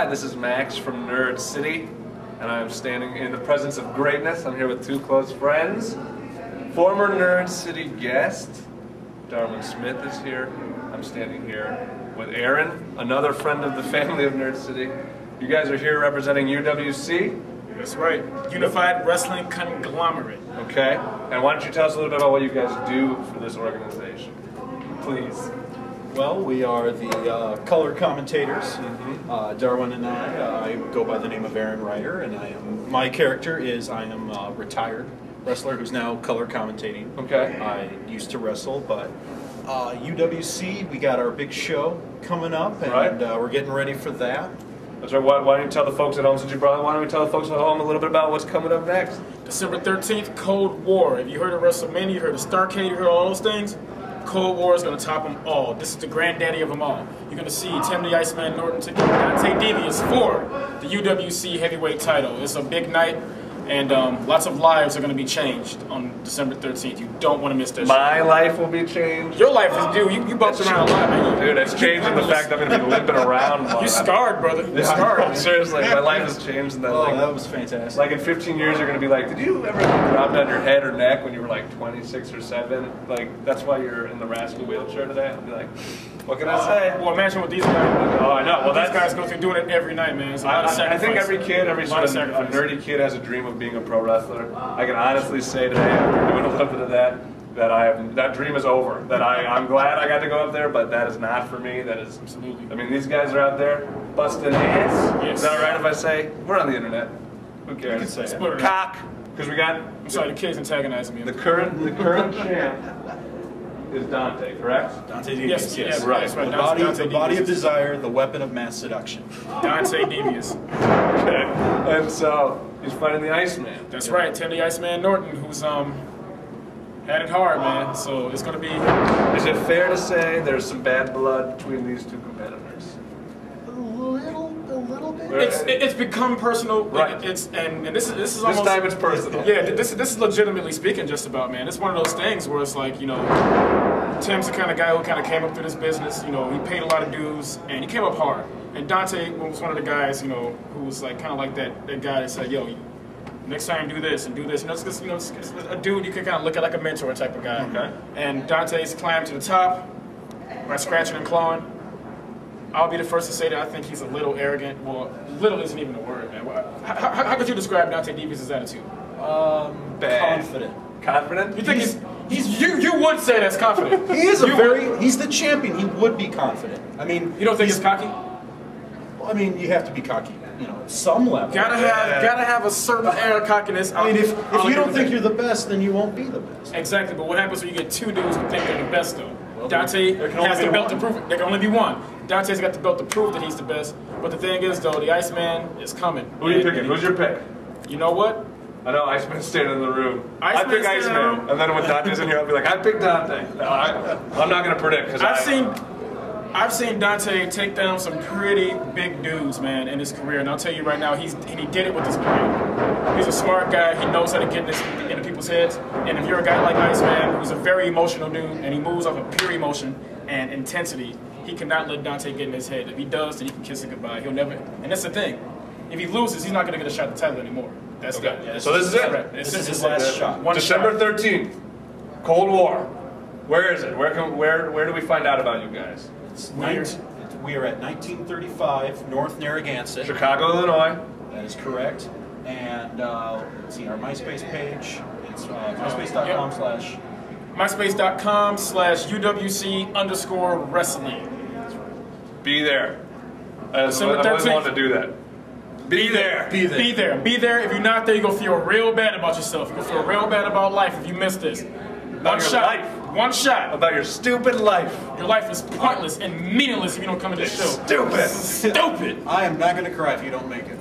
Hi, this is Max from Nerd City, and I am standing in the presence of greatness. I'm here with two close friends. Former Nerd City guest, Darwin Smith is here. I'm standing here with Aaron, another friend of the family of Nerd City. You guys are here representing UWC? That's right. Unified Wrestling Conglomerate. Okay. And why don't you tell us a little bit about what you guys do for this organization? Please. Well, we are the color commentators. Darwin and I go by the name of Aaron Rueter, and my character is I am a retired wrestler who's now color commentating. Okay. I used to wrestle, but UWC, we got our big show coming up, and we're getting ready for that. That's right. Why don't you tell the folks at home, since you brought it, why don't we tell the folks at home a little bit about what's coming up next? December 13th, Cold War. If you heard of WrestleMania, you heard of Starrcade, you heard all those things, Cold War is going to top them all. This is the granddaddy of them all. You're going to see Tim the Iceman Norton take Dante Devious for the UWC heavyweight title. It's a big night, and lots of lives are going to be changed on December 13th. You don't want to miss that. My life will be changed. Your life is, dude. You bumped around a lot, man. Dude, it's changing the fact that I'm going to be limping around. You're scarred, brother. You're scarred. Seriously, my life has changed. And that, That was fantastic. Like in 15 years, you're going to be like, did you ever get dropped on your head or neck when you were like 26 or 7? Like, that's why you're in the rascal wheelchair today. I'll be like, what can I say? Well, imagine what these guys do. Oh, I know. Well, these guys go through doing it every night, man. It's a lot of sacrifice. I think every kid, every sort of nerdy kid has a dream of being a pro wrestler. I can honestly say today, after doing a little bit of that, that dream is over. That I'm glad I got to go up there, but that is not for me. That is absolutely. I mean, these guys are out there busting ass. Yes. Is that right if I say we're on the internet? Who cares? You can say it. Cock. Because we got. I'm sorry, the kid's antagonizing me. The current champ is Dante, correct? Dante Devious. Yes, right. That's right. The body of desire, the weapon of mass seduction. Dante Devious. Okay. And so he's fighting the Iceman. That's right, Tim the Iceman Norton, who's had it hard, man. So it's gonna be. Is it fair to say there's some bad blood between these two competitors? A little bit. It's become personal. Right. And this is almost. This time it's personal. Yeah, this is legitimately speaking, just about, man. It's one of those things where it's like, you know, Tim's the kind of guy who kind of came up through this business. You know, he paid a lot of dues and he came up hard. And Dante was one of the guys, you know, who was like kind of like that guy that said, yo, next time do this and do this. And that's just, you know, it's a dude you can kind of look at like a mentor type of guy. Okay. And Dante's climbed to the top by scratching and clawing. I'll be the first to say that I think he's a little arrogant. Well, little isn't even a word, man. How could you describe Dante Devious' attitude? Bad. Confident. Confident? You think you would say that's confident? He is he's the champion. He would be confident. I mean, You don't think he's cocky? Well, I mean, you have to be cocky, you know, at some level. Gotta have a certain air of cockiness. I mean, if you don't think you're the best, then you won't be the best. Exactly, but what happens when you get two dudes who think they're the best, though? Well, Dante there can only has be the belt one. to prove it. There can only be one. Dante's got the belt to prove that he's the best. But the thing is, though, the Iceman is coming. Who are you picking? Who's your pick? You know what? I know Iceman's standing in the room. I Iceman's pick standing in the Iceman, room. and then when Dante's in here, I'll be like, I picked Dante. No, I'm not going to predict because I've seen Dante take down some pretty big dudes, man, in his career, and I'll tell you right now, he did it with his brain. He's a smart guy. He knows how to get into people's heads. And if you're a guy like Iceman, who's a very emotional dude, and he moves off of pure emotion and intensity, he cannot let Dante get in his head. If he does, then he can kiss it goodbye. He'll never. And that's the thing. If he loses, he's not going to get a shot at the title anymore. That's Okay. that. So this is it. This is his last shot. December 13th, Cold War. Where is it? Where do we find out about you guys? We are at 1935 North Narragansett. Chicago, Illinois. That is correct. And let's see, our MySpace page. It's myspace.com/ MySpace.com/UWC_wrestling. Be there. December I always 13th. wanted to do that. Be there. Be there. Be there. If you're not there, you're going to feel real bad about yourself. You're going to feel real bad about life if you miss this. About your life. One shot. About your stupid life. Your life is pointless and meaningless if you don't come to this show. Stupid. Stupid. I am not going to cry if you don't make it.